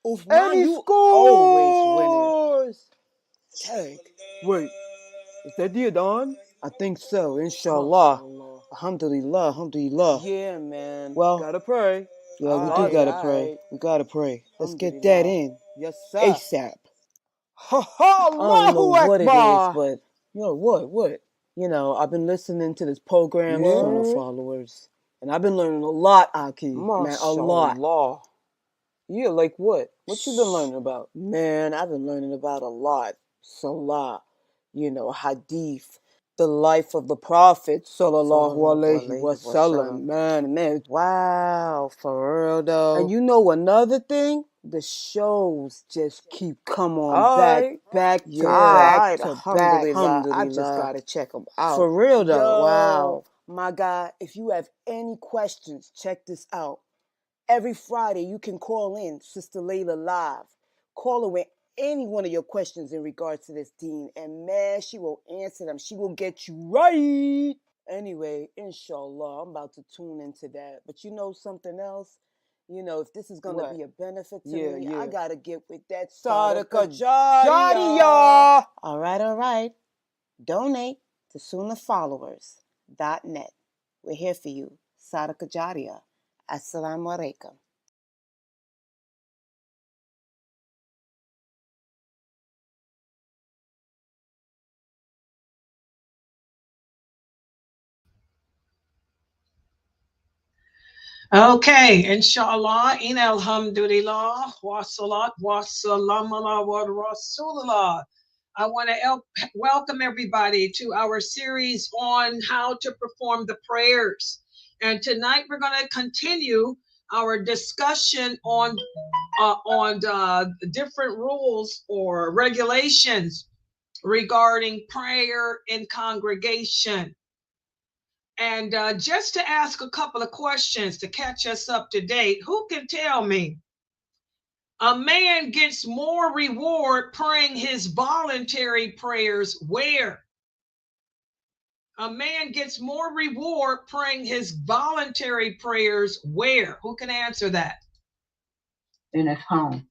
Uthman, And he you always scores! winning. Tag. Wait, is that the Adhan? I think so, inshallah. MashaAllah. Alhamdulillah, alhamdulillah. Yeah, man. Well, Gotta pray. yeah, we do Alright, gotta pray. alright. We gotta pray. Let's get that Alhamdulillah. in Yes, sir. ASAP. Ha ha! I don't know Allahu what it is, Akbar! but what? I've been listening to this program, Yeah? Sunnahfollowers, and I've been learning a lot, Aki. Man, a lot. MashaAllah. Yeah, like what? What you been learning about? Man, I've been learning about a lot. Salah, hadith, the life of the Prophet, sallallahu alaihi wasallam. Man. Wow, for real though. And you know another thing? The shows just keep come on Alright. back to Alright, back. alhamdulillah. I just gotta check them out. For real though, Yo. wow. My guy, if you have any questions, check this out. Every Friday, you can call in Sister Layla live. Call her with any one of your questions in regards to this deen, and man, she will answer them. She will get you right. Anyway, inshallah, I'm about to tune into that. But you know something else? If this is going to What? be a benefit to Yeah, me, yeah. I got to get with that Sadaqah Jariyah. All right. Donate to Sunnahfollowers.net. We're here for you. Sadaqah Jariyah. Assalamu alaikum. Okay, inshallah, in alhamdulillah, wa salat, wa salam ala wa rasulullah. I want to welcome everybody to our series on how to perform the prayers. And tonight we're going to continue our discussion on different rules or regulations regarding prayer in congregation. And just to ask a couple of questions to catch us up to date, who can tell me a man gets more reward praying his voluntary prayers where? A man gets more reward praying his voluntary prayers where? Who can answer that? In his home.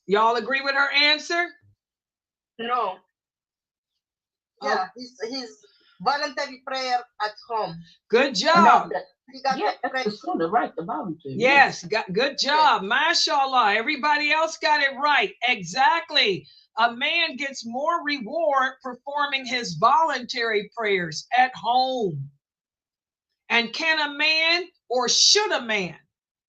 Y'all agree with her answer? No. Yeah, he's voluntary prayer at home. Good job. Right, the voluntary. Yes, good job. Mashallah. Everybody else got it right. Exactly. A man gets more reward performing his voluntary prayers at home. And can a man, or should a man,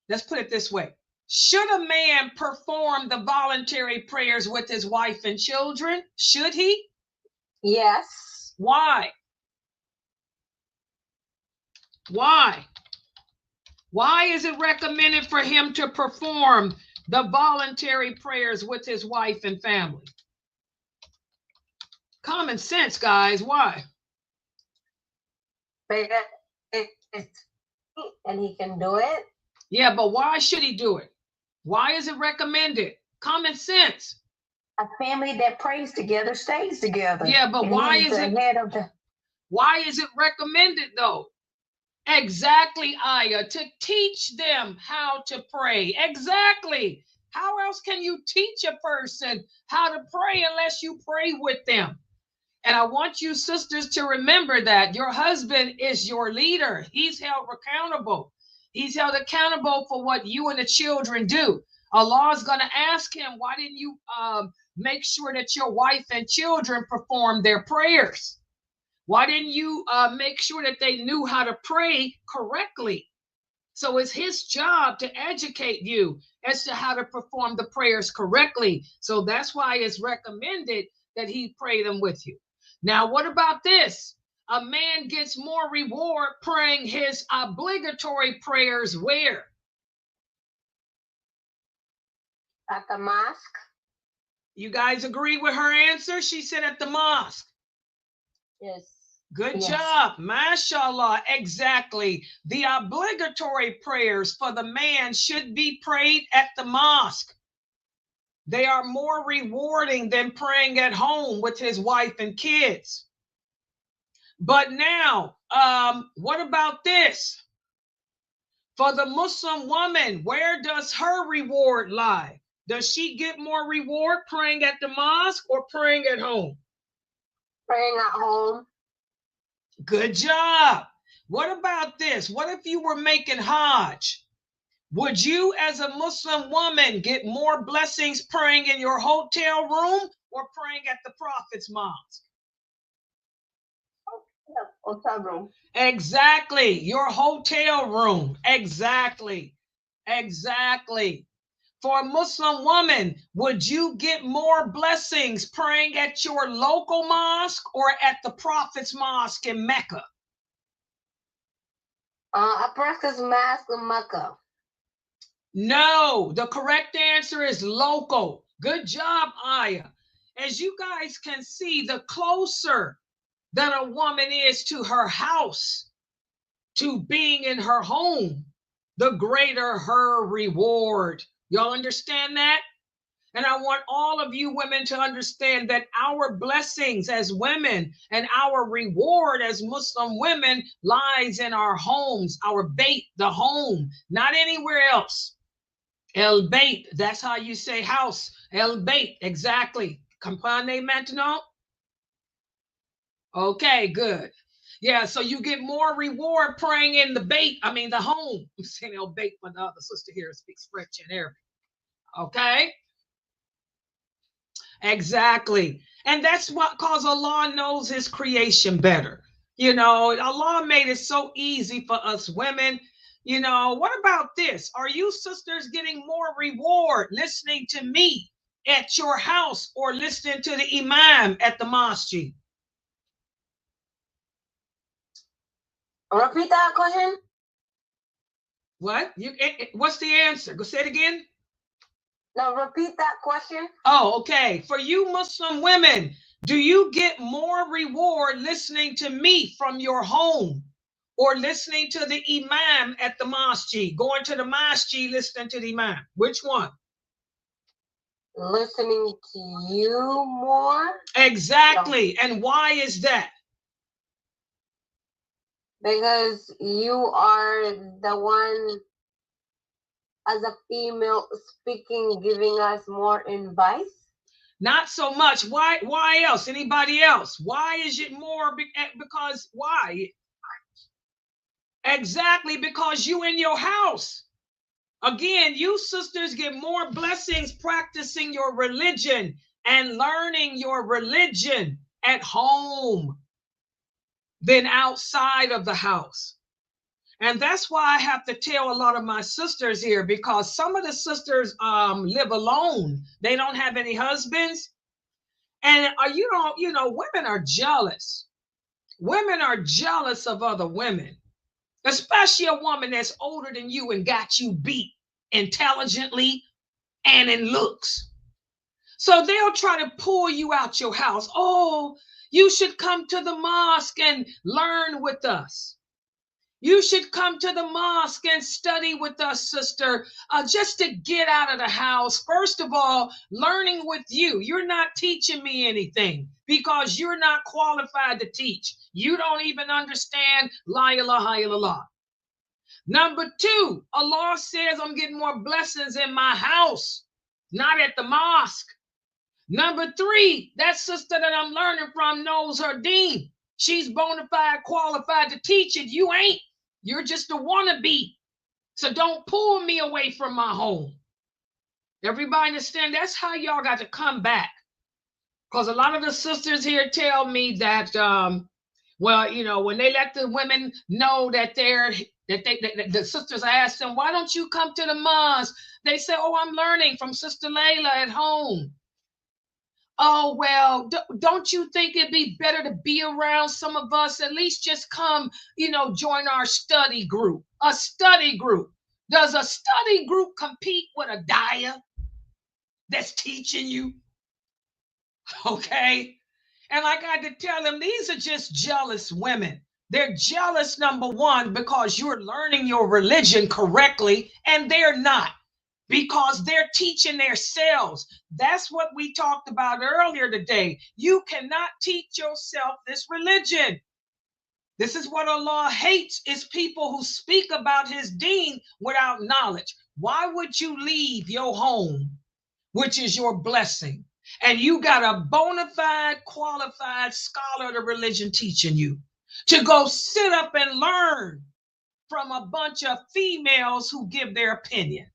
let's put it this way, should a man perform the voluntary prayers with his wife and children? Should he? Yes. Why? Why? Why is it recommended for him to perform the voluntary prayers with his wife and family? Common sense, guys. Why? And he can do it. Yeah, but why should he do it? Why is it recommended? Common sense. A family that prays together stays together. Yeah, but why is it recommended though? Exactly, Aya, to teach them how to pray. Exactly. How else can you teach a person how to pray unless you pray with them? And I want you sisters to remember that your husband is your leader. He's held accountable. He's held accountable for what you and the children do. Allah is going to ask him, why didn't you make sure that your wife and children perform their prayers? Why didn't you make sure that they knew how to pray correctly? So it's his job to educate you as to how to perform the prayers correctly. So that's why it's recommended that he pray them with you. Now, what about this? A man gets more reward praying his obligatory prayers where? At the mosque. You guys agree with her answer? She said at the mosque. Yes. Good job. Mashallah. Exactly. The obligatory prayers for the man should be prayed at the mosque. They are more rewarding than praying at home with his wife and kids. But now, what about this? For the Muslim woman, where does her reward lie? Does she get more reward praying at the mosque or praying at home? Praying at home. Good job. What about this? What if you were making Hajj? Would you, as a Muslim woman, get more blessings praying in your hotel room or praying at the Prophet's mosque? Hotel room. Exactly. Your hotel room. Exactly. Exactly. For a Muslim woman, would you get more blessings praying at your local mosque or at the Prophet's mosque in Mecca? I practice mask in Mecca. No, the correct answer is local. Good job, Aya. As you guys can see, the closer that a woman is to her house, to being in her home, the greater her reward. Y'all understand that? And I want all of you women to understand that our blessings as women and our reward as Muslim women lies in our homes, our bait, the home, not anywhere else. El Bait, that's how you say house. El Bait, exactly. Comprende maintenant? Okay, good. Yeah, so you get more reward praying in the the home. I'm saying El Bait, but the other sister here speaks French and Arabic. Okay? Exactly. And that's what cause Allah knows his creation better. You know, Allah made it so easy for us women. You know, what about this? Are you sisters getting more reward listening to me at your house or listening to the imam at the mosque? Repeat that question. What? What's the answer? Go say it again. No, repeat that question. Oh, okay. For you Muslim women, do you get more reward listening to me from your home or listening to the imam at the mosque? Going to the mosque, listening to the imam. Which one? Listening to you more. Exactly. No. And why is that? Because you are the one, as a female speaking, giving us more advice. Not so much. Why else? Anybody else? Why is it more? Because why? Exactly, because you in your house. Again, you sisters get more blessings practicing your religion and learning your religion at home than outside of the house. And that's why I have to tell a lot of my sisters here, because some of the sisters live alone. They don't have any husbands. And women are jealous. Women are jealous of other women, especially a woman that's older than you and got you beat intelligently and in looks. So they'll try to pull you out your house. Oh, you should come to the mosque and learn with us. You should come to the mosque and study with us, sister, just to get out of the house. First of all, learning with you. You're not teaching me anything because you're not qualified to teach. You don't even understand La ilaha illallah. Number two, Allah says I'm getting more blessings in my house, not at the mosque. Number three, that sister that I'm learning from knows her deen. She's bona fide, qualified to teach it. You ain't. You're just a wannabe. So don't pull me away from my home. Everybody understand? That's how y'all got to come back. Because a lot of the sisters here tell me that, when they let the women know that the sisters ask them, why don't you come to the mosque? They say, oh, I'm learning from Sister Layla at home. Oh, well, don't you think it'd be better to be around some of us? At least just come, join our study group. A study group. Does a study group compete with a daya that's teaching you? Okay. And I got to tell them, these are just jealous women. They're jealous, number one, because you're learning your religion correctly, and they're not. Because they're teaching themselves. That's what we talked about earlier today. You cannot teach yourself this religion. This is what Allah hates, is people who speak about his deen without knowledge. Why would you leave your home, which is your blessing, and you got a bona fide, qualified scholar of the religion teaching you, to go sit up and learn from a bunch of females who give their opinion?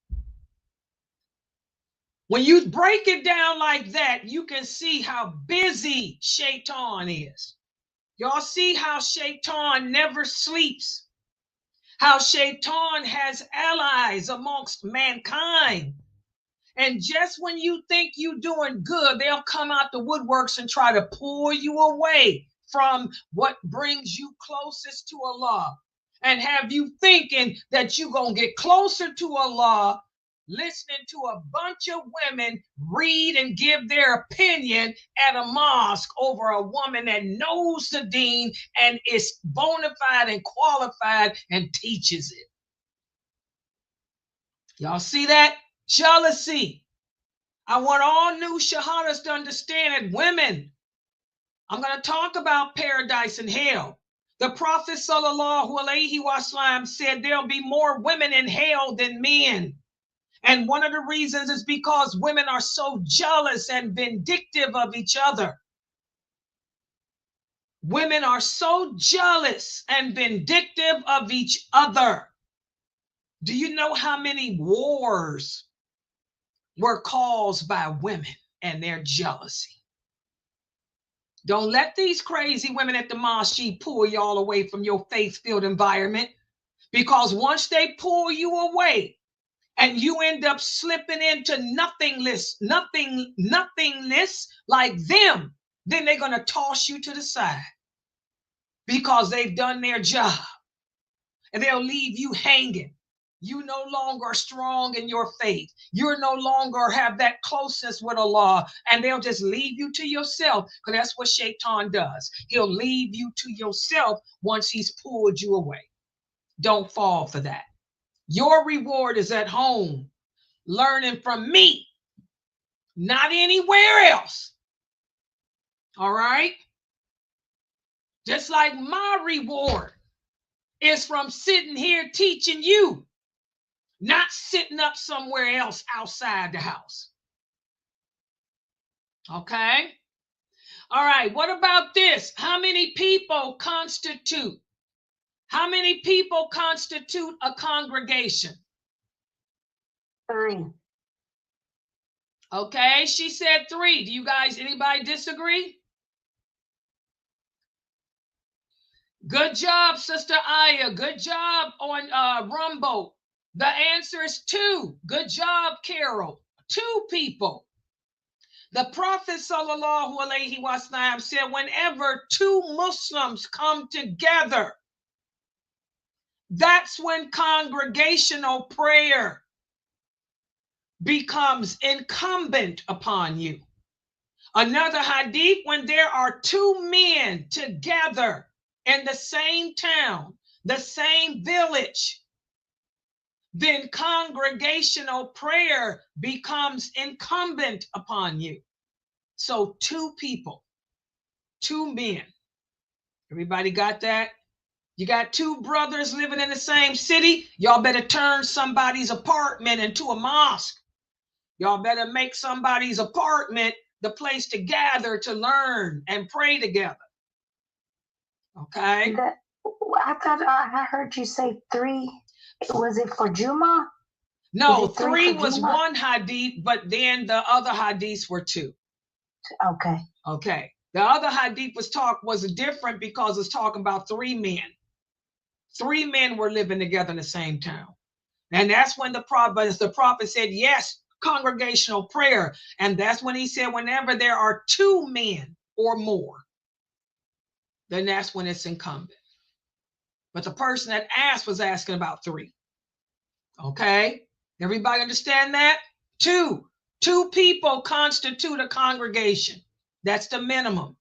When you break it down like that, you can see how busy Shaitan is. Y'all see how Shaitan never sleeps, how Shaitan has allies amongst mankind. And just when you think you're doing good, they'll come out the woodworks and try to pull you away from what brings you closest to Allah, and have you thinking that you're going to get closer to Allah listening to a bunch of women read and give their opinion at a mosque over a woman that knows the deen and is bona fide and qualified and teaches it. Y'all see that? Jealousy. I want all new shahadas to understand that women, I'm going to talk about paradise and hell. The Prophet sallallahu alaihi wasallam said there'll be more women in hell than men. And one of the reasons is because women are so jealous and vindictive of each other. Women are so jealous and vindictive of each other. Do you know how many wars were caused by women and their jealousy? Don't let these crazy women at the mosque pull y'all away from your faith-filled environment, because once they pull you away and you end up slipping into nothingness like them, then they're going to toss you to the side because they've done their job, and they'll leave you hanging. You no longer strong in your faith. You no longer have that closeness with Allah, and they'll just leave you to yourself, because that's what Shaitan does. He'll leave you to yourself once he's pulled you away. Don't fall for that. Your reward is at home, learning from me, not anywhere else. All right? Just like my reward is from sitting here teaching you, not sitting up somewhere else outside the house. Okay? All right, what about this? How many people constitute a congregation? 3. Okay, she said 3. Do you guys, anybody disagree? Good job, Sister Aya. Good job on Rumbo. The answer is 2. Good job, Carol. 2 people. The Prophet sallallahu alaihi wasallam said, whenever 2 Muslims come together, that's when congregational prayer becomes incumbent upon you. Another hadith, when there are 2 men together in the same town, the same village, then congregational prayer becomes incumbent upon you. So 2 people, 2 men. Everybody got that? You got 2 brothers living in the same city. Y'all better turn somebody's apartment into a mosque. Y'all better make somebody's apartment the place to gather, to learn and pray together. Okay? I thought I heard you say 3. Was it for Juma? No, 3 was one hadith, but then the other hadiths were 2. Okay. Okay. The other hadith was different because it's talking about 3 men. 3 men were living together in the same town. And that's when the prophet said, yes, congregational prayer. And that's when he said, whenever there are 2 men or more, then that's when it's incumbent. But the person that asked was asking about 3. Okay? Everybody understand that? 2 people constitute a congregation. That's the minimum.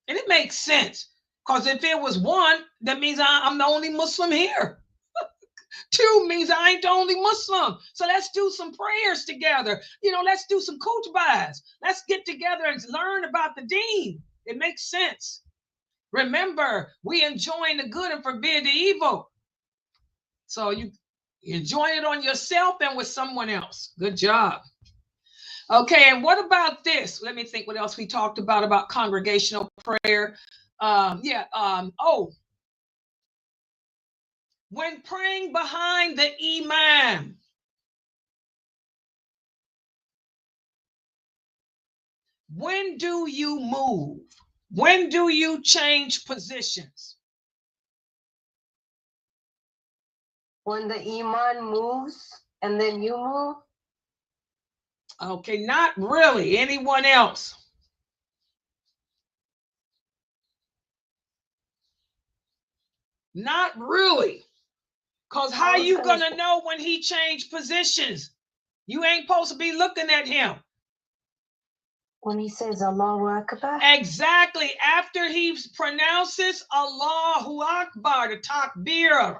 And it makes sense, because if it was 1, that means I'm the only Muslim here. 2 means I ain't the only Muslim. So let's do some prayers together. Let's do some khutbahs. Let's get together and learn about the deen. It makes sense. Remember, we enjoin the good and forbid the evil. So you enjoy it on yourself and with someone else. Good job. Okay, and what about this? Let me think what else we talked about congregational prayer. When praying behind the imam, when do you move? When do you change positions? When the imam moves and then you move? Okay, not really. Anyone else? Not really. Because how you gonna know when he changed positions? You ain't supposed to be looking at him. When he says Allahu Akbar? Exactly. After he pronounces Allahu Akbar, the takbir.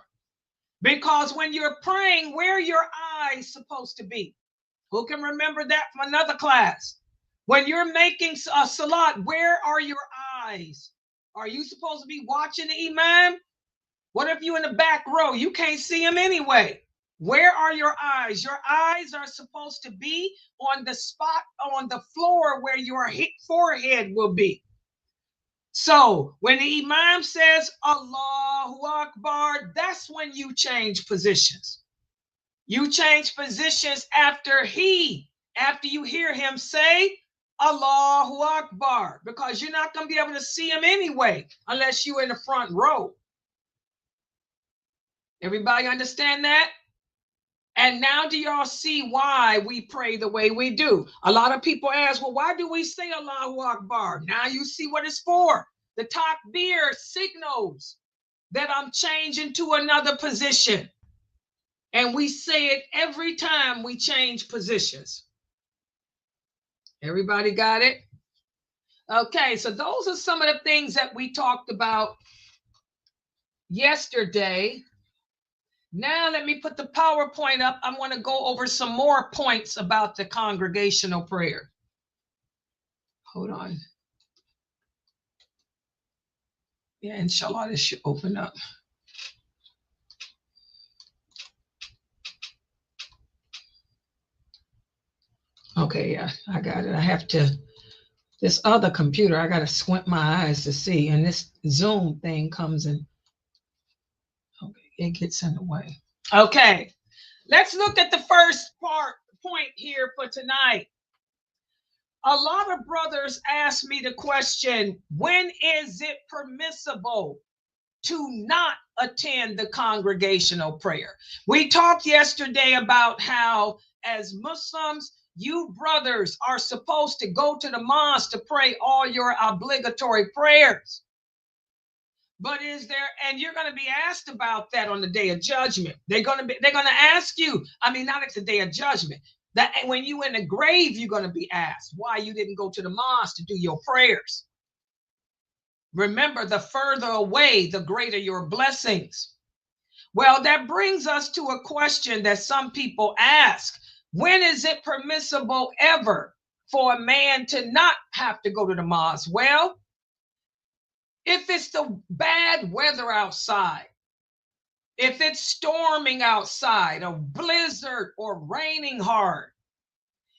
Because when you're praying, where are your eyes supposed to be? Who can remember that from another class? When you're making a salat, where are your eyes? Are you supposed to be watching the imam? What if you in the back row? You can't see him anyway. Where are your eyes? Your eyes are supposed to be on the spot on the floor where your forehead will be. So when the imam says Allahu Akbar, that's when you change positions. You change positions after you hear him say Allahu Akbar, because you're not going to be able to see him anyway unless you're in the front row. Everybody understand that? And now do y'all see why we pray the way we do? A lot of people ask, well, why do we say Allahu Akbar? Now you see what it's for. The takbir signals that I'm changing to another position. And we say it every time we change positions. Everybody got it? Okay, so those are some of the things that we talked about yesterday. Now let me put the PowerPoint up. I want to go over some more points about the congregational prayer. Hold on. Yeah, inshallah, this should open up. Okay, yeah, I got it. I have to, this other computer, I got to squint my eyes to see. And this Zoom thing comes in. Okay, it gets in the way. Okay, let's look at the first point here for tonight. A lot of brothers ask me the question, when is it permissible to not attend the congregational prayer? We talked yesterday about how as Muslims, you brothers are supposed to go to the mosque to pray all your obligatory prayers. But is there, and you're going to be asked about that on the day of judgment. They're going to ask you, I mean, not at the day of judgment, that when you in the grave, you're going to be asked why you didn't go to the mosque to do your prayers. Remember, the further away, the greater your blessings. Well, that brings us to a question that some people ask. When is it permissible ever for a man to not have to go to the mosque? Well, if it's the bad weather outside, if it's storming outside, a blizzard or raining hard,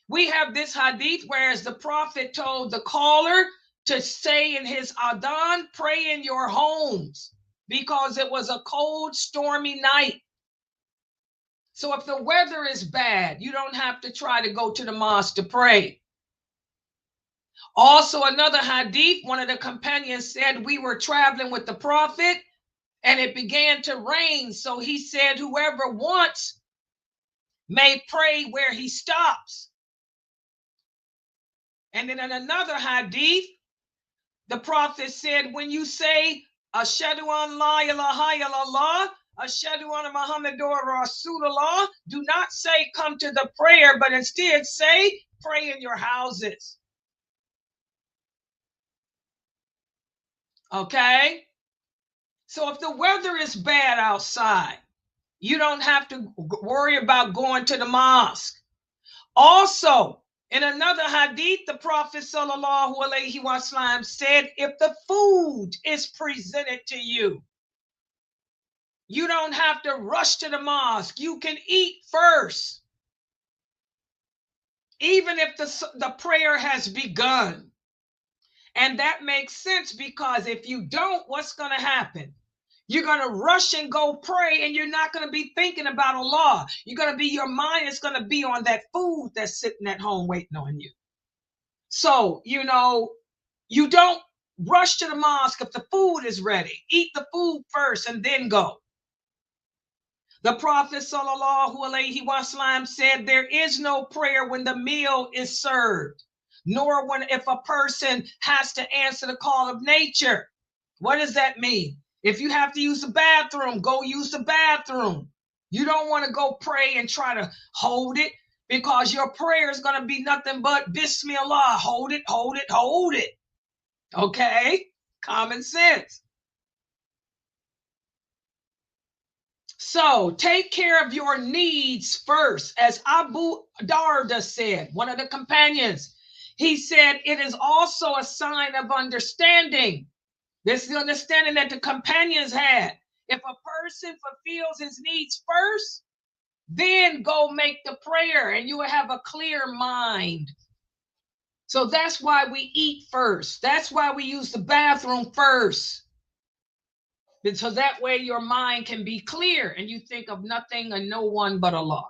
we have this hadith whereas the prophet told the caller to say in his adhan, pray in your homes, because it was a cold, stormy night. So if the weather is bad, you don't have to try to go to the mosque to pray. Also, another hadith, one of the companions said, we were traveling with the prophet and it began to rain. So he said, whoever wants may pray where he stops. And then in another hadith, the prophet said, when you say, Ashhadu an la ilaha illallah, Ashhadu anna Muhammadur Rasulullah, do not say come to the prayer, but instead say pray in your houses. Okay? So if the weather is bad outside, you don't have to worry about going to the mosque. Also, In another hadith, the Prophet sallallahu alaihi wasallam said, if the food is presented to you, you don't have to rush to the mosque. You can eat first, even if the prayer has begun. And that makes sense, because if you don't, what's going to happen? You're going to rush and go pray, and you're not going to be thinking about Allah. You're going to be, your mind is going to be on that food that's sitting at home waiting on you. So, you don't rush to the mosque if the food is ready. Eat the food first and then go. The Prophet sallallahu alaihi wasallam said, there is no prayer when the meal is served, nor when if a person has to answer the call of nature. What does that mean? If you have to use the bathroom, go use the bathroom. You don't want to go pray and try to hold it, because your prayer is going to be nothing but Bismillah. Hold it, hold it, hold it. Okay? Common sense. So take care of your needs first. As Abu Darda said, one of the companions, he said, it is also a sign of understanding. This is the understanding that the companions had. If a person fulfills his needs first, then go make the prayer, and you will have a clear mind. So that's why we eat first. That's why we use the bathroom first. So that way your mind can be clear and you think of nothing and no one but Allah.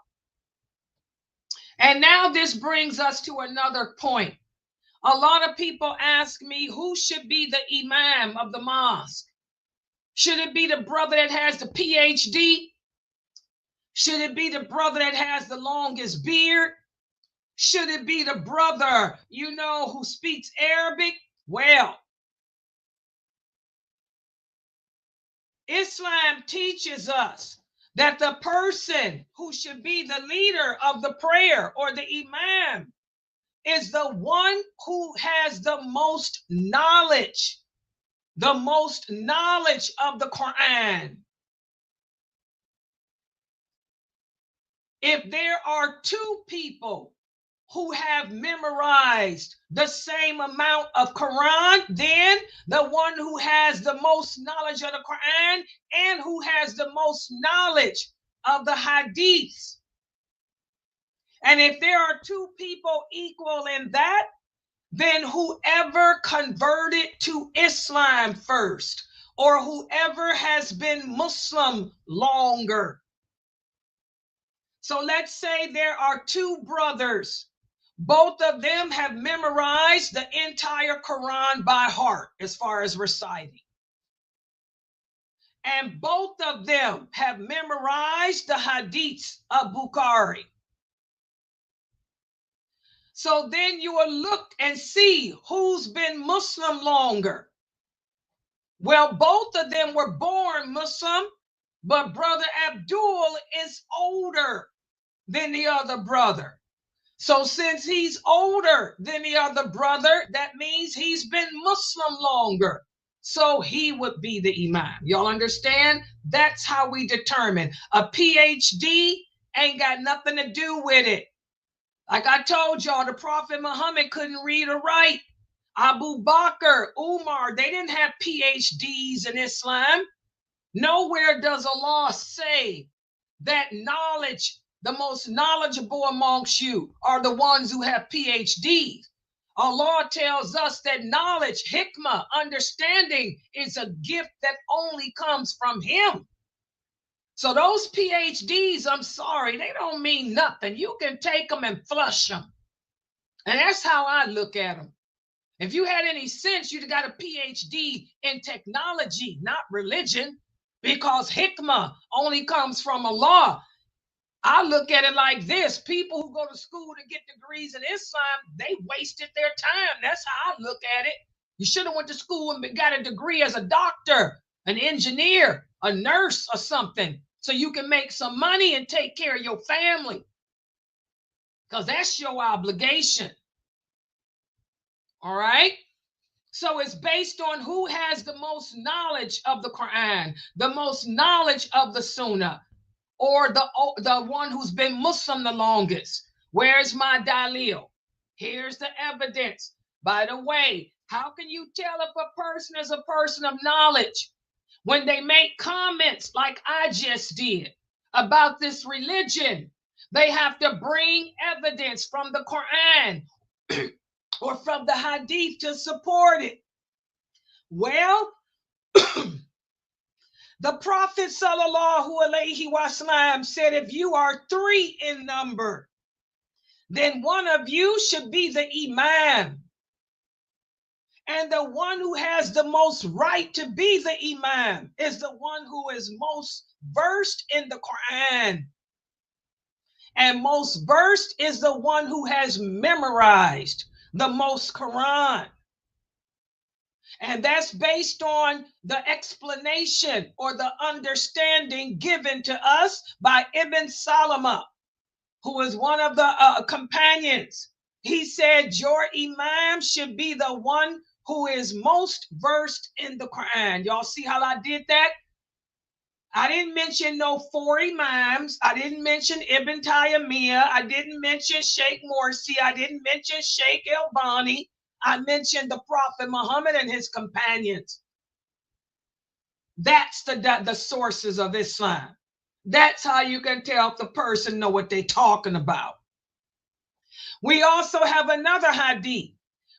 And now this brings us to another point. A lot of people ask me, who should be the imam of the mosque? Should it be the brother that has the PhD? Should it be the brother that has the longest beard? Should it be the brother, who speaks Arabic? Well, Islam teaches us that the person who should be the leader of the prayer, or the imam, is the one who has the most knowledge of the Quran. If there are two people who have memorized the same amount of Quran, then the one who has the most knowledge of the Quran and who has the most knowledge of the hadiths. And if there are two people equal in that, then whoever converted to Islam first, or whoever has been Muslim longer. So let's say there are two brothers. Both of them have memorized the entire Quran by heart as far as reciting. And both of them have memorized the hadiths of Bukhari. So then you will look and see who's been Muslim longer. Well, both of them were born Muslim, but Brother Abdul is older than the other brother. So since he's older than the other brother, that means he's been Muslim longer. So he would be the imam. Y'all understand? That's how we determine. A PhD ain't got nothing to do with it. Like I told y'all, the Prophet Muhammad couldn't read or write. Abu Bakr, Umar, they didn't have PhDs in Islam. Nowhere does Allah say that knowledge, the most knowledgeable amongst you are the ones who have PhDs. Allah tells us that knowledge, hikmah, understanding is a gift that only comes from Him. So those PhDs, I'm sorry, they don't mean nothing. You can take them and flush them. And that's how I look at them. If you had any sense, you'd have got a PhD in technology, not religion, because hikmah only comes from Allah. I look at it like this. People who go to school to get degrees in Islam, they wasted their time. That's how I look at it. You should have went to school and got a degree as a doctor, an engineer, a nurse or something, so you can make some money and take care of your family, because that's your obligation. All right? So it's based on who has the most knowledge of the Quran, the most knowledge of the Sunnah, or the one who's been Muslim the longest. Where's my dalil? Here's the evidence. By the way, how can you tell if a person is a person of knowledge? When they make comments like I just did about this religion, they have to bring evidence from the Quran or from the Hadith to support it. Well, the Prophet sallallahu alaihi wasallam said, if you are 3 in number, then one of you should be the imam. And the one who has the most right to be the imam is the one who is most versed in the Quran. And most versed is the one who has memorized the most Quran. And that's based on the explanation or the understanding given to us by Ibn Salama, who is one of the companions. He said, your imam should be the one who is most versed in the Quran. Y'all see how I did that? I didn't mention no 4 imams. I didn't mention Ibn Taymiyyah. I didn't mention Sheikh Morsi. I didn't mention Sheikh Albani. I mentioned the Prophet Muhammad and his companions. That's the sources of Islam. That's how you can tell if the person know what they're talking about. We also have another hadith,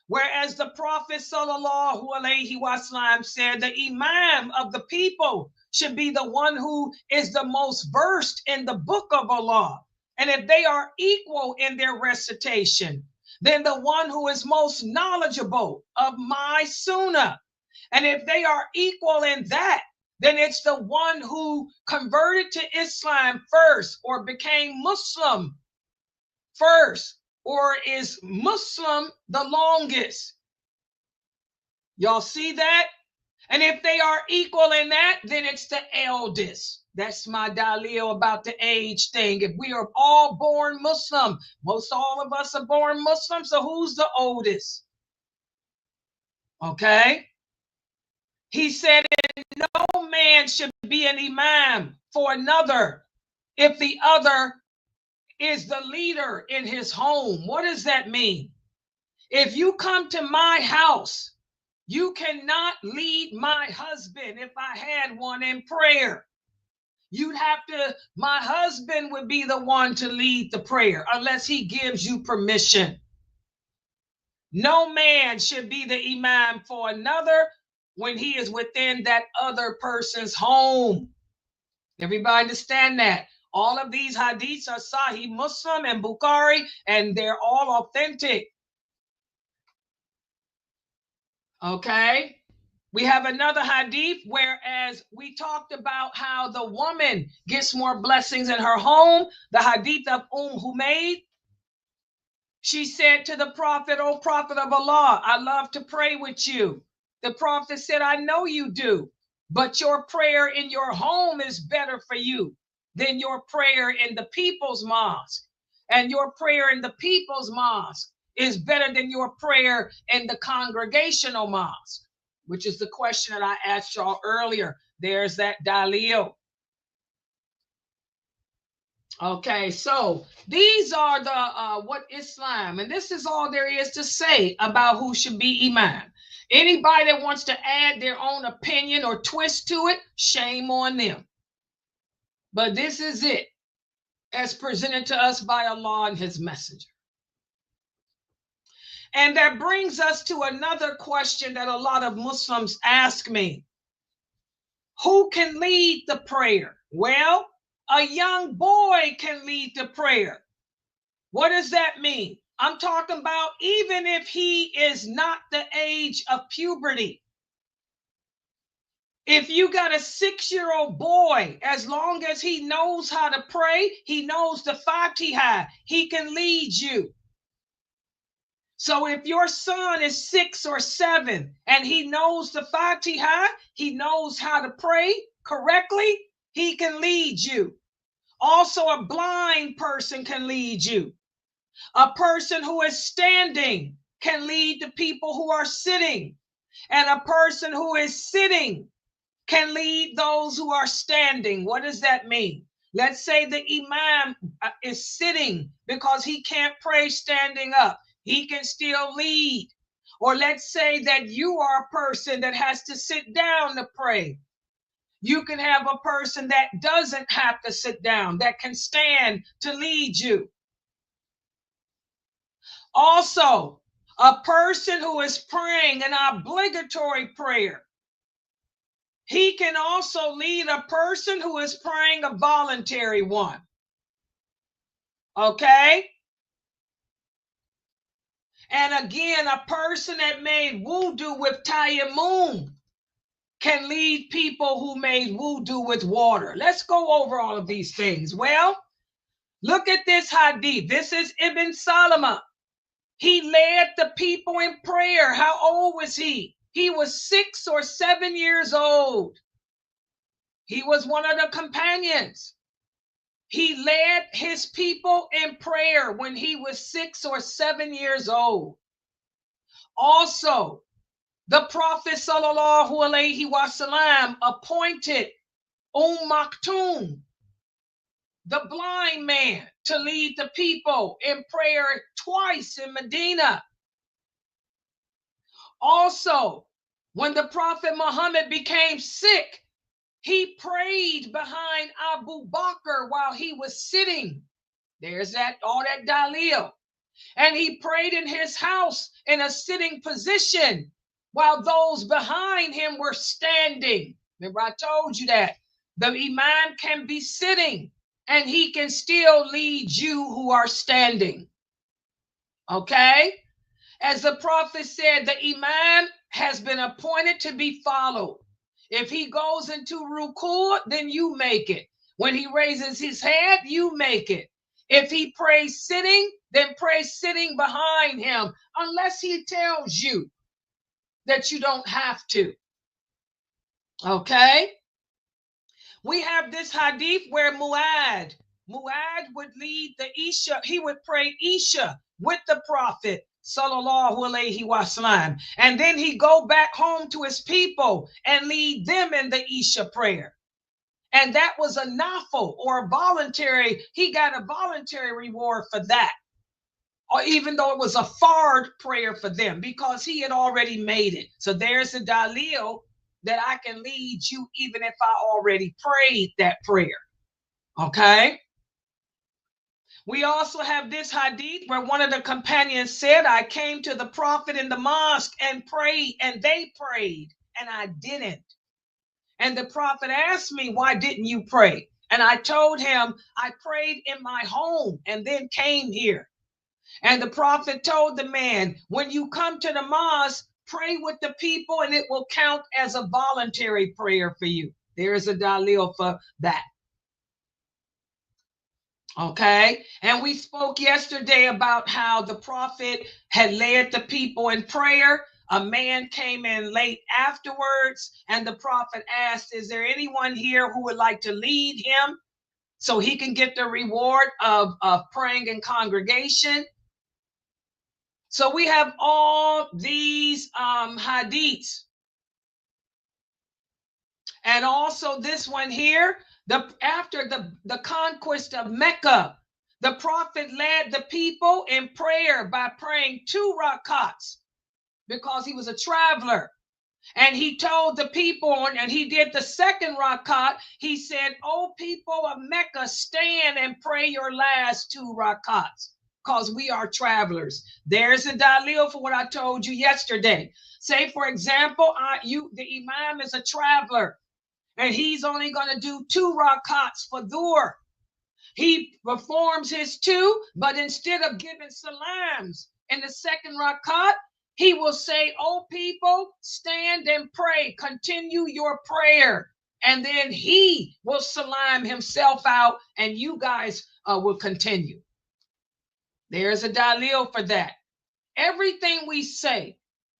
whereas the Prophet sallallahu alaihi wasallam said the imam of the people should be the one who is the most versed in the book of Allah. And if they are equal in their recitation, then the one who is most knowledgeable of my sunnah. And if they are equal in that, then it's the one who converted to Islam first or became Muslim first or is Muslim the longest. Y'all see that? And if they are equal in that, then it's the eldest. That's my dalil about the age thing. If we are all born Muslim, most all of us are born Muslim, so who's the oldest? Okay? He said, no man should be an imam for another if the other is the leader in his home. What does that mean? If you come to my house, you cannot lead my husband if I had one in prayer. You'd have to, my husband would be the one to lead the prayer unless he gives you permission. No man should be the imam for another when he is within that other person's home. Everybody understand that? All of these hadiths are Sahih Muslim and Bukhari, and they're all authentic. Okay? We have another hadith, whereas we talked about how the woman gets more blessings in her home, the hadith of Humayd. She said to the Prophet, "O Prophet of Allah, I love to pray with you." The Prophet said, "I know you do, but your prayer in your home is better for you than your prayer in the people's mosque. And your prayer in the people's mosque is better than your prayer in the congregational mosque," which is the question that I asked y'all earlier. There's that dalil. Okay, so these are the what Islam, and this is all there is to say about who should be imam. Anybody that wants to add their own opinion or twist to it, shame on them. But this is it, as presented to us by Allah and his messenger. And that brings us to another question that a lot of Muslims ask me. Who can lead the prayer? Well, a young boy can lead the prayer. What does that mean? I'm talking about even if he is not the age of puberty. If you got a 6-year-old boy, as long as he knows how to pray, he knows the Fatiha, he can lead you. So if your son is 6 or 7 and he knows the Fatiha, he knows how to pray correctly, he can lead you. Also, a blind person can lead you. A person who is standing can lead the people who are sitting. And a person who is sitting can lead those who are standing. What does that mean? Let's say the imam is sitting because he can't pray standing up. He can still lead. Or let's say that you are a person that has to sit down to pray. You can have a person that doesn't have to sit down, that can stand to lead you. Also, a person who is praying an obligatory prayer, he can also lead a person who is praying a voluntary one. Okay? And again, a person that made wudu with tayammum can lead people who made wudu with water. Let's go over all of these things. Well, look at this hadith. This is Ibn Salama. He led the people in prayer. How old was he? He was 6 or 7 years old. He was one of the companions. He led his people in prayer when he was 6 or 7 years old. Also, the Prophet sallallahu alaihi wasallam appointed Maktoum, the blind man, to lead the people in prayer twice in Medina. Also, when the Prophet Muhammad became sick, he prayed behind Abu Bakr while he was sitting. There's that, all that dalil. And he prayed in his house in a sitting position while those behind him were standing. Remember, I told you that the imam can be sitting and he can still lead you who are standing. Okay? As the prophet said, the imam has been appointed to be followed. If he goes into ruku', then you make it. When he raises his head, you make it. If he prays sitting, then pray sitting behind him, unless he tells you that you don't have to. Okay? We have this hadith where Mu'ad would lead the Isha. He would pray Isha with the Prophet sallallahu alaihi wasallam, and then he go back home to his people and lead them in the Isha prayer. And that was a nafil, or a voluntary. He got a voluntary reward for that, or even though it was a fard prayer for them, because he had already made it. So there's a dalil that I can lead you even if I already prayed that prayer. Okay? We also have this hadith where one of the companions said, I came to the Prophet in the mosque and prayed, and they prayed, and I didn't. And the Prophet asked me, why didn't you pray? And I told him, I prayed in my home and then came here. And the Prophet told the man, when you come to the mosque, pray with the people and it will count as a voluntary prayer for you. There is a dalil for that. Okay, and we spoke yesterday about how the Prophet had led the people in prayer. A man came in late afterwards, and the Prophet asked, is there anyone here who would like to lead him so he can get the reward of praying in congregation? So we have all these hadiths. And also this one here, after the conquest of Mecca, the Prophet led the people in prayer by praying 2 rakats because he was a traveler. And he told the people, and he did the second rakat, he said, "O people of Mecca, stand and pray your last 2 rakats because we are travelers." There's a dalil for what I told you yesterday. Say, for example, the imam is a traveler, and he's only going to do 2 rakats for dhuhr. He performs his 2, but instead of giving salams in the second rakat, he will say, "Oh people, stand and pray, continue your prayer." And then he will salam himself out and you guys will continue. There's a dalil for that. Everything we say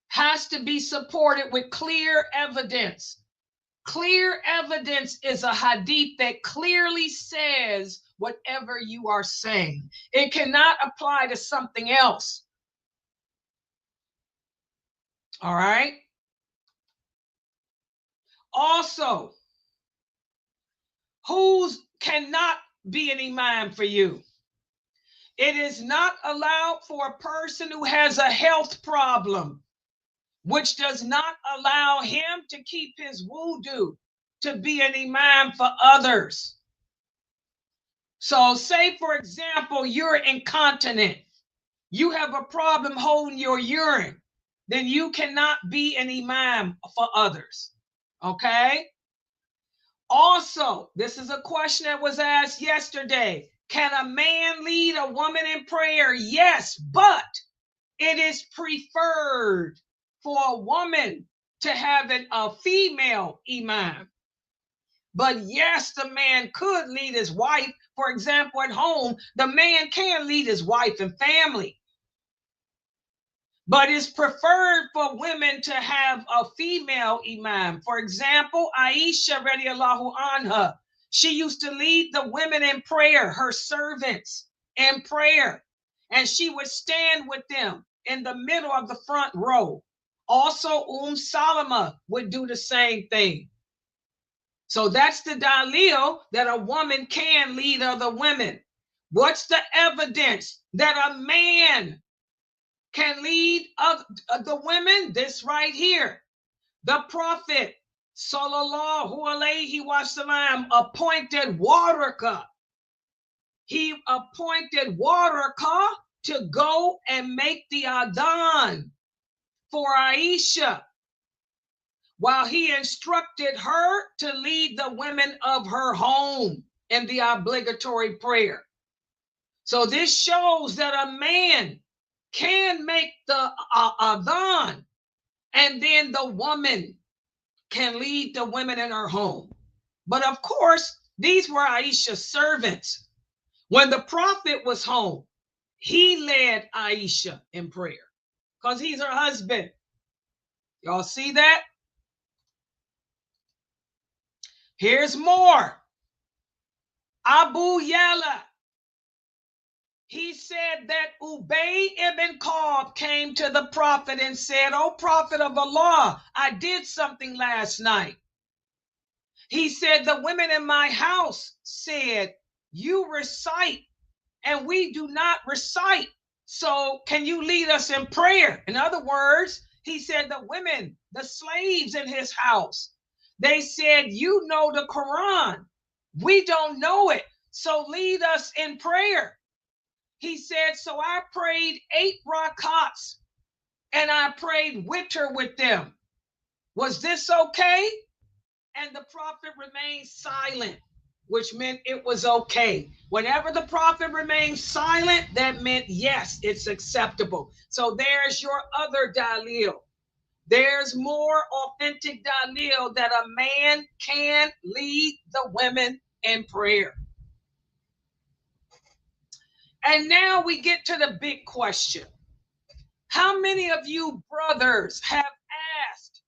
has to be supported with clear evidence. Clear evidence is a hadith that clearly says whatever you are saying. It cannot apply to something else. All right? Also, who cannot be an imam for you? It is not allowed for a person who has a health problem, which does not allow him to keep his wudu, to be an imam for others. So say, for example, you're incontinent. You have a problem holding your urine. Then you cannot be an imam for others. Okay? Also, this is a question that was asked yesterday. Can a man lead a woman in prayer? Yes, but it is preferred for a woman to have a female imam. But yes, the man could lead his wife. For example, at home, the man can lead his wife and family. But it's preferred for women to have a female imam. For example, Aisha radiallahu anha, she used to lead the women in prayer, her servants in prayer. And she would stand with them in the middle of the front row. Also, Salama would do the same thing. So that's the dalil that a woman can lead other women. What's the evidence that a man can lead the women? This right here. The Prophet sallallahu alaihi wasallam appointed Waraka. He appointed Waraka to go and make the adhan for Aisha, while he instructed her to lead the women of her home in the obligatory prayer. So this shows that a man can make the adhan, and then the woman can lead the women in her home. But of course, these were Aisha's servants. When the Prophet was home, he led Aisha in prayer because he's her husband. Y'all see that? Here's more. Abu Yala, he said that Ubay ibn Ka'b came to the Prophet and said, "O Prophet of Allah, I did something last night." He said, "The women in my house said, you recite and we do not recite. So can you lead us in prayer?" In other words, he said the women, the slaves in his house, they said, "You know the Quran. We don't know it. So lead us in prayer." He said, "So I prayed 8 rakats and I prayed witr with them. Was this okay?" And the Prophet remained silent, which meant it was okay. Whenever the Prophet remained silent, that meant yes, it's acceptable. So there's your other dalil. There's more authentic dalil that a man can lead the women in prayer. And now we get to the big question. How many of you brothers have asked,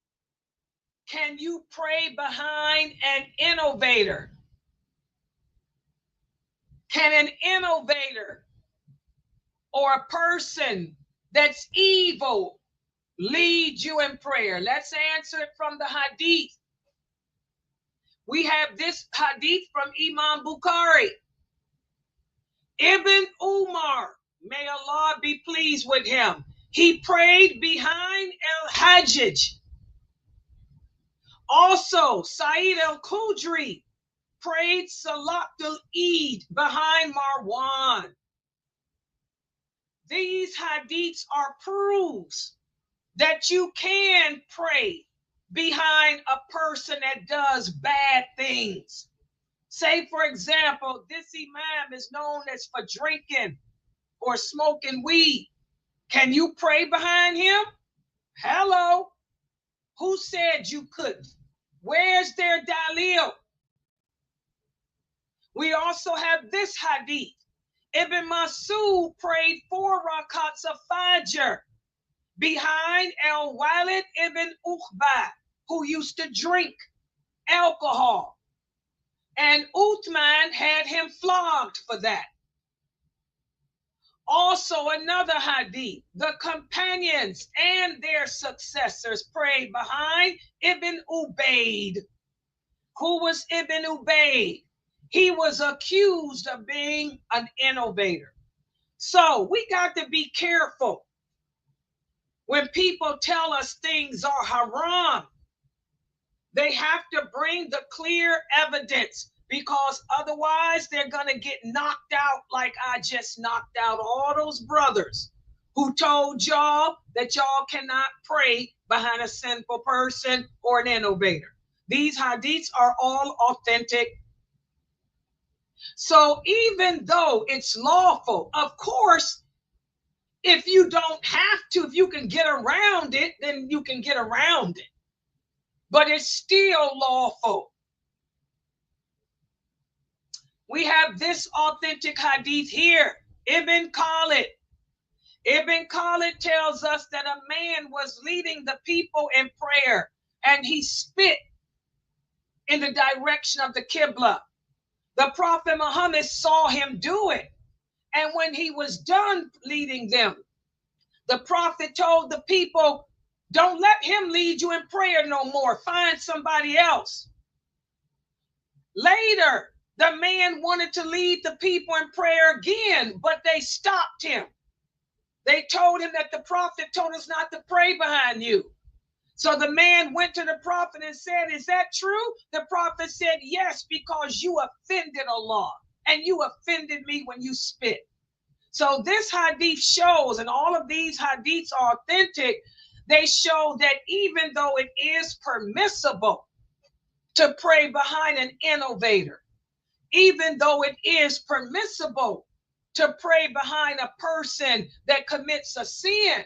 can you pray behind an innovator? Can an innovator or a person that's evil lead you in prayer? Let's answer it from the hadith. We have this hadith from Imam Bukhari. Ibn Umar, may Allah be pleased with him, he prayed behind al-Hajjaj. Also, Sa'id al-Khudri prayed Salat al-Eid behind Marwan. These hadiths are proofs that you can pray behind a person that does bad things. Say, for example, this imam is known as for drinking or smoking weed. Can you pray behind him? Hello? Who said you couldn't? Where's their dalil? We also have this hadith. Ibn Masud prayed 4 rakats of Fajr behind al-Walid ibn Uqba, who used to drink alcohol. And Uthman had him flogged for that. Also, another hadith, the companions and their successors prayed behind Ibn Ubayd. Who was Ibn Ubayd? He was accused of being an innovator. So we got to be careful when people tell us things are haram. They have to bring the clear evidence, because otherwise they're going to get knocked out like I just knocked out all those brothers who told y'all that y'all cannot pray behind a sinful person or an innovator. These hadiths are all authentic. So even though it's lawful, of course, if you don't have to, if you can get around it, then you can get around it. But it's still lawful. We have this authentic hadith here. Ibn Khalid. Ibn Khalid tells us that a man was leading the people in prayer and he spit in the direction of the Qibla. The Prophet Muhammad saw him do it. And when he was done leading them, the Prophet told the people, don't let him lead you in prayer no more. Find somebody else. Later, the man wanted to lead the people in prayer again, but they stopped him. They told him that the Prophet told us not to pray behind you. So the man went to the Prophet and said, is that true? The Prophet said, yes, because you offended Allah and you offended me when you spit. So this hadith shows, and all of these hadiths are authentic, they show that even though it is permissible to pray behind an innovator, even though it is permissible to pray behind a person that commits a sin,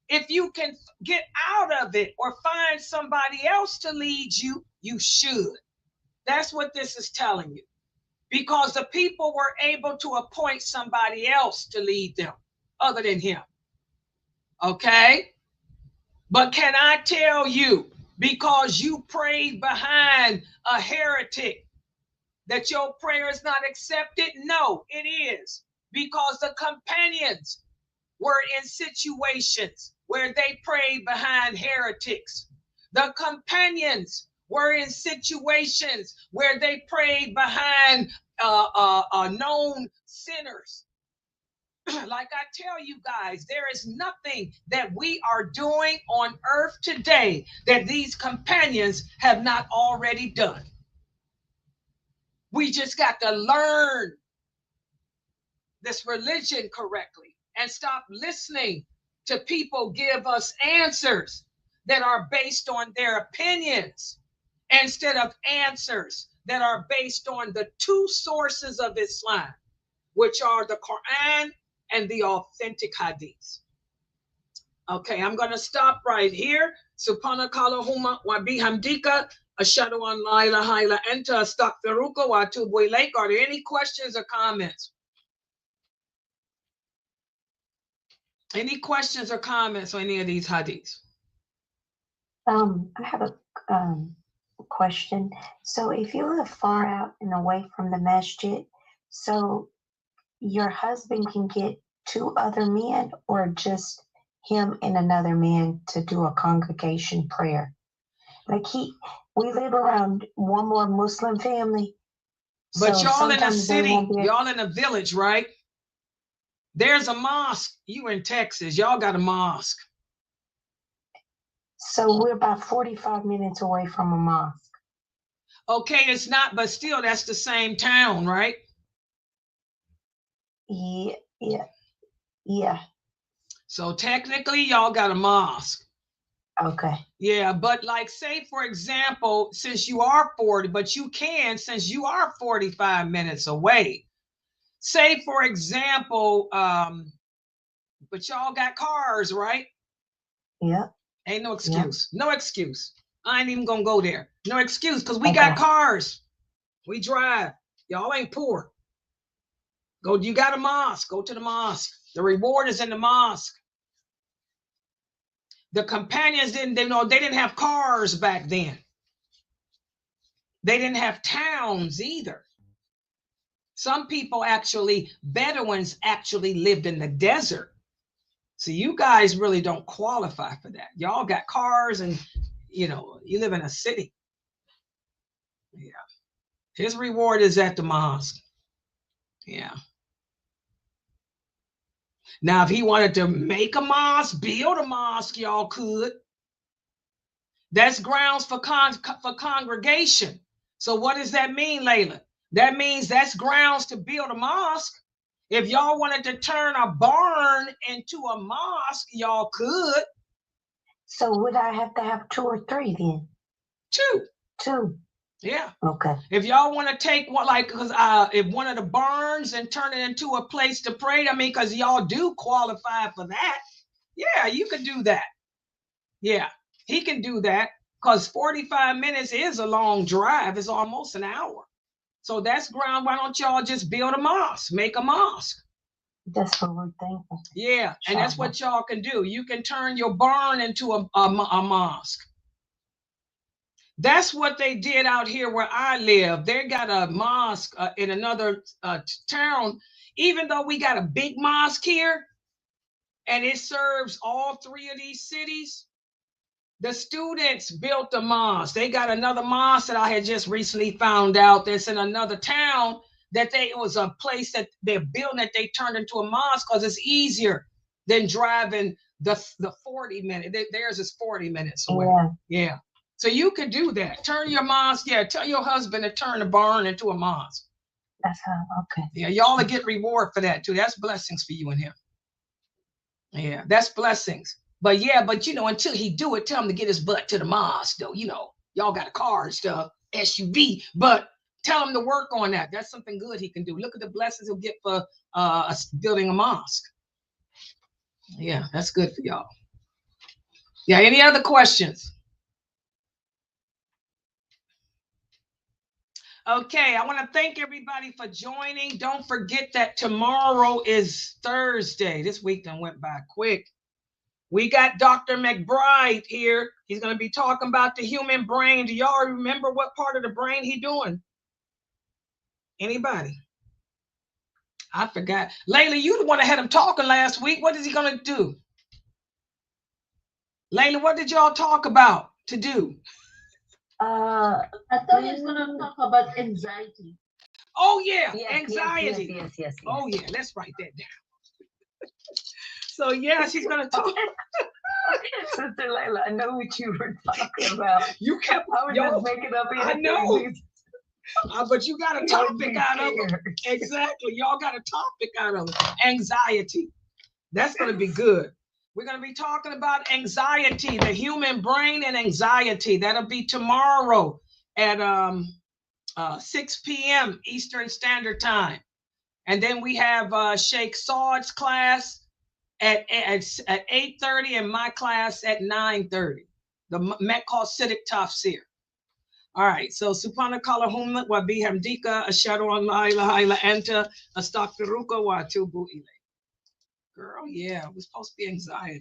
if you can get out of it or find somebody else to lead you, you should. That's what this is telling you. Because the people were able to appoint somebody else to lead them other than him. Okay? But can I tell you, because you prayed behind a heretic, that your prayer is not accepted? No, it is. Because the companions were in situations where they prayed behind heretics. The companions were in situations where they prayed behind known sinners. Like I tell you guys, there is nothing that we are doing on earth today that these companions have not already done. We just got to learn this religion correctly and stop listening to people give us answers that are based on their opinions instead of answers that are based on the two sources of Islam, which are the Quran and the authentic hadiths. Okay, I'm going to stop right here. Subhanakallahumma wa bihamdika ashhadu an la ilaha illa anta astaghfiruka wa atubu ilaik. Are there any questions or comments? Any questions or comments on any of these hadiths? I have a question. So if you live far out and away from the masjid, so your husband can get two other men or just him and another man to do a congregation prayer? Like we live around one more Muslim family. But so y'all in a sometimes they city, won't be- y'all in a village, right? There's a mosque. You in Texas, y'all got a mosque. So we're about 45 minutes away from a mosque. Okay, it's not, but still that's the same town, right? Yeah. So technically y'all got a mosque. Okay. Yeah, but like say for example, since you are 40, but you can, since you are 45 minutes away, say for example, but y'all got cars, right? Yeah. Ain't no excuse. Yeah. No excuse. I ain't even gonna go there. No excuse, because we got cars. We drive. Y'all ain't poor. Go, you got a mosque. Go to the mosque. The reward is in the mosque. The companions they didn't have cars back then. They didn't have towns either. Some people Bedouins actually lived in the desert. So you guys really don't qualify for that. Y'all got cars and, you live in a city. Yeah. His reward is at the mosque. Yeah. Now, if he wanted to make a mosque, build a mosque, y'all could. That's grounds for congregation. So what does that mean, Layla? That means that's grounds to build a mosque. If y'all wanted to turn a barn into a mosque, y'all could. So would I have to have 2 or 3 then? 2. 2. Yeah. Okay. If y'all want to take one, like, because if one of the barns and turn it into a place to pray, I mean, because y'all do qualify for that. Yeah, you could do that. Yeah, he can do that because 45 minutes is a long drive. It's almost an hour. So that's ground. Why don't y'all just build a mosque, make a mosque? That's what we're thinking. Yeah, and that's what y'all can do. You can turn your barn into a mosque. That's what they did out here where I live. They got a mosque in another town. Even though we got a big mosque here and it serves all 3 of these cities, the students built a mosque. They got another mosque that I had just recently found out that's in another town that it was a place that they're building that they turned into a mosque because it's easier than driving the 40 minutes. Theirs is 40 minutes away. Yeah. So you could do that. Turn your mosque. Yeah. Tell your husband to turn the barn into a mosque. That's how. Okay. Yeah. Y'all will get reward for that too. That's blessings for you and him. Yeah. That's blessings. But yeah, but until he do it, tell him to get his butt to the mosque though. Y'all got a car and stuff, SUV, but tell him to work on that. That's something good he can do. Look at the blessings he'll get for building a mosque. Yeah, that's good for y'all. Yeah, any other questions? Okay, I want to thank everybody for joining. Don't forget that tomorrow is Thursday. This week done went by quick. We got Dr. McBride here. He's going to be talking about the human brain. Do y'all remember what part of the brain he doing? Anybody? I forgot. Layla, you the one that had him talking last week. What is he going to do? Layla, what did y'all talk about to do? I thought he was going to talk about anxiety. Oh, yeah. Yes, Anxiety. Yes. Oh, yeah. Let's write that down. So, yeah, she's going to talk. Sister Layla, I know what you were talking about. You kept. I was just making up anything. I know. But you got a topic out of it. Exactly. Y'all got a topic out of it. Anxiety. That's going to be good. We're going to be talking about anxiety, the human brain and anxiety. That'll be tomorrow at 6 p.m. Eastern Standard Time. And then we have Sheikh Saad's class at 8:30 and my class at 9:30. The Maqasid Tafsir. All right, so subhanakallahumma wa bihamdika ashhadu an la ilaha illa anta astaghfiruka wa atubu ilayk. Girl, yeah, it was supposed to be anxiety.